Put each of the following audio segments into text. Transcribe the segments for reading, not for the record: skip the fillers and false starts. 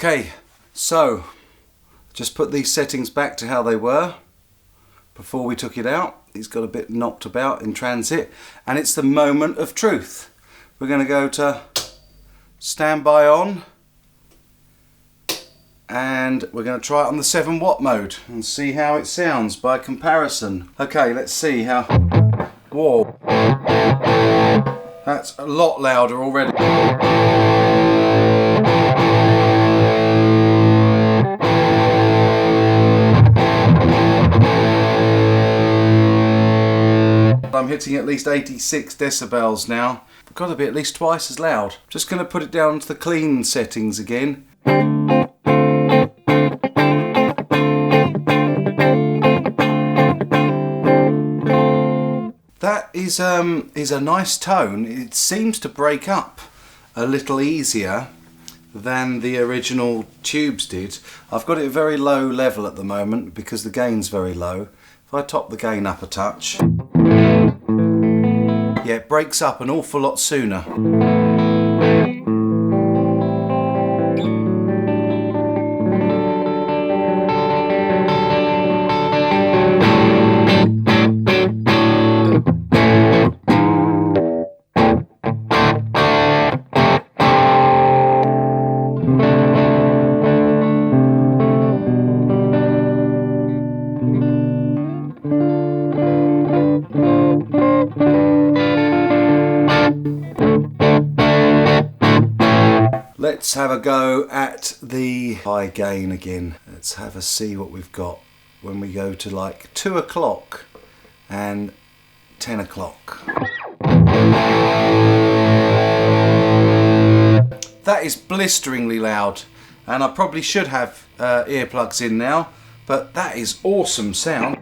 Okay, so just put these settings back to how they were before we took it out. He's got a bit knocked about in transit, and it's the moment of truth. We're going to go to standby on, and we're going to try it on the 7 watt mode and see how it sounds by comparison. Okay, let's see how... Whoa, that's a lot louder already. I'm hitting at least 86 decibels now. I've got to be at least twice as loud. Just going to put it down to the clean settings again. That is a nice tone. It seems to break up a little easier than the original tubes did. I've got it at very low level at the moment because the gain's very low. If I top the gain up a touch, yeah, it breaks up an awful lot sooner. Let's have a go at the high gain again. Let's have a see what we've got when we go to like 2 o'clock and 10 o'clock. That is blisteringly loud, and I probably should have earplugs in now, but that is awesome sound.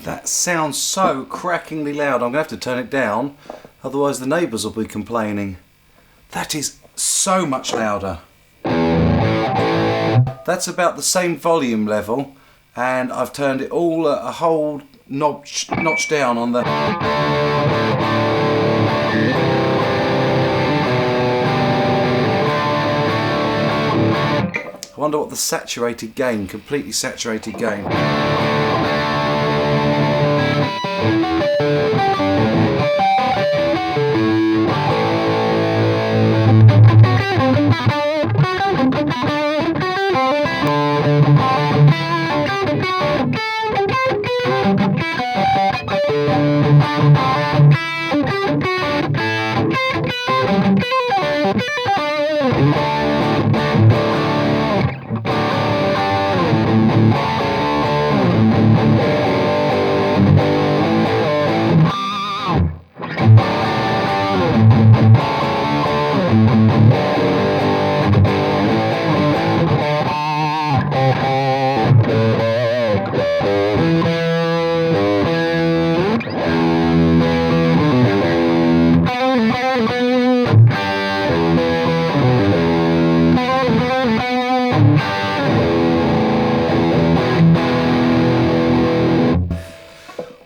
That sounds so crackingly loud. I'm going to have to turn it down, otherwise the neighbours will be complaining. That is so much louder. That's about the same volume level, and I've turned it all a whole notch down on the... I wonder what the saturated gain, completely saturated gain.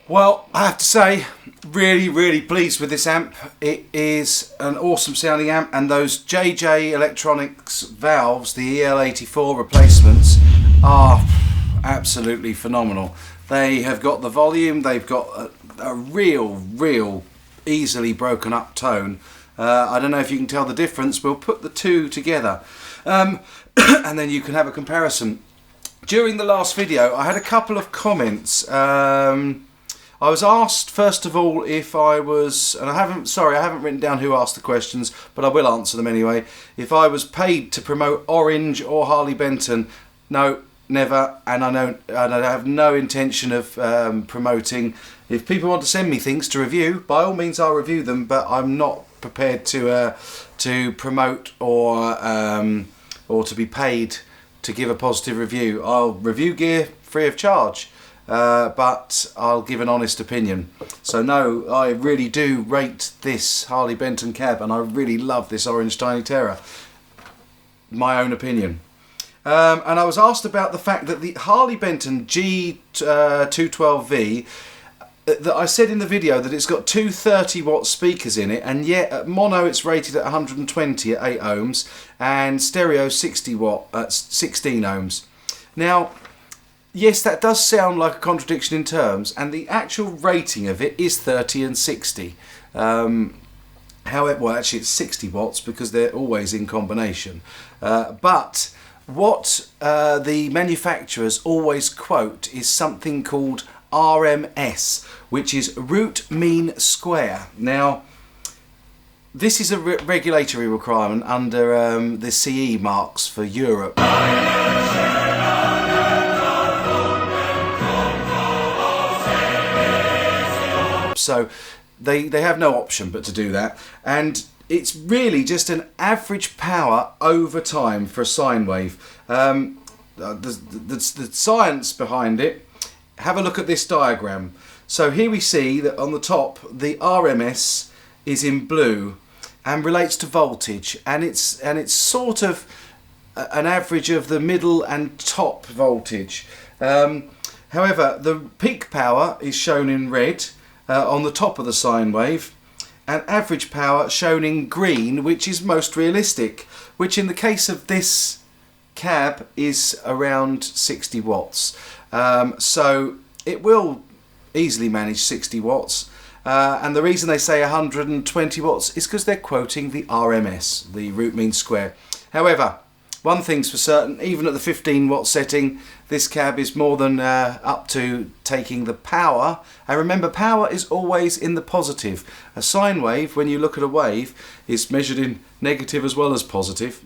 Well, I have to say, really pleased with this amp. It is an awesome sounding amp, and those JJ Electronics valves, the EL84 replacements, are absolutely phenomenal. They have got the volume, they've got a real easily broken up tone. I don't know if you can tell the difference. We'll put the two together and then you can have a comparison. During the last video I had a couple of comments. I was asked first of all if I was, and I haven't written down who asked the questions, but I will answer them anyway, if I was paid to promote Orange or Harley Benton. No, never, and I have no intention of promoting. If people want to send me things to review, by all means I'll review them, but I'm not prepared to promote or to be paid to give a positive review. I'll review gear free of charge, but I'll give an honest opinion. So no, I really do rate this Harley Benton cab, and I really love this Orange Tiny Terror. My own opinion. And I was asked about the fact that the Harley Benton G212V, that I said in the video that it's got two 30-watt speakers in it, and yet at mono it's rated at 120 at 8 ohms, and stereo 60 watt at 16 ohms. Now, yes, that does sound like a contradiction in terms, and the actual rating of it is 30 and 60. However, well, actually it's 60 watts because they're always in combination. But what the manufacturers always quote is something called RMS, which is root mean square. Now, this is a regulatory requirement under the CE marks for Europe. So they have no option but to do that, and it's really just an average power over time for a sine wave. The science behind it, have a look at this diagram. So here we see that on the top the RMS is in blue and relates to voltage, and it's sort of an average of the middle and top voltage. However, the peak power is shown in red on the top of the sine wave, and average power shown in green, which is most realistic, which in the case of this cab is around 60 watts. So it will easily manage 60 watts, and the reason they say 120 watts is because they're quoting the RMS, the root mean square. However, one thing's for certain, even at the 15 watt setting, this cab is more than up to taking the power. And remember, power is always in the positive. A sine wave, when you look at a wave, is measured in negative as well as positive,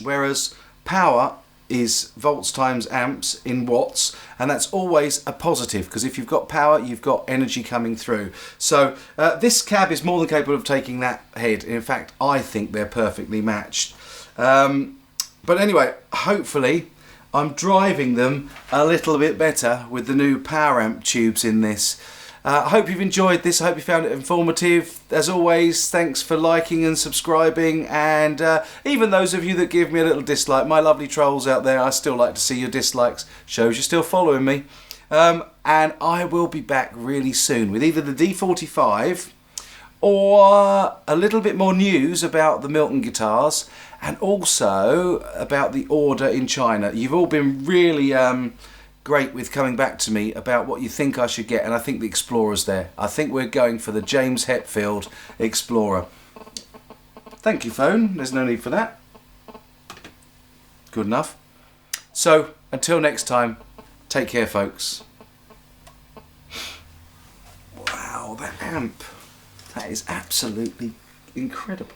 whereas power is volts times amps in watts, and that's always a positive, because if you've got power, you've got energy coming through. So this cab is more than capable of taking that head. In fact, I think they're perfectly matched. But anyway, hopefully I'm driving them a little bit better with the new power amp tubes in this. I hope you've enjoyed this. I hope you found it informative. As always, thanks for liking and subscribing, and even those of you that give me a little dislike, my lovely trolls out there, I still like to see your dislikes. Shows you're still following me. And I will be back really soon with either the D45 or a little bit more news about the Milton guitars, and also about the order in China. You've all been really great with coming back to me about what you think I should get, and I think the Explorer's there. I think we're going for the James Hetfield Explorer. Thank you, phone. There's no need for that. Good enough. So, until next time, take care, folks. Wow, that amp. That is absolutely incredible.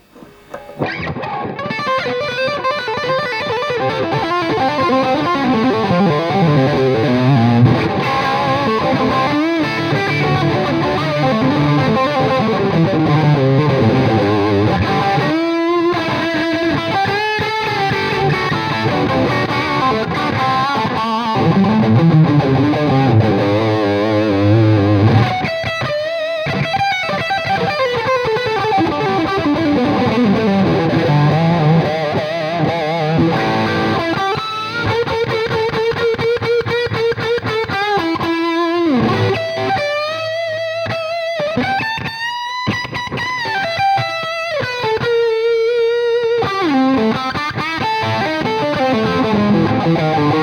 Thank you.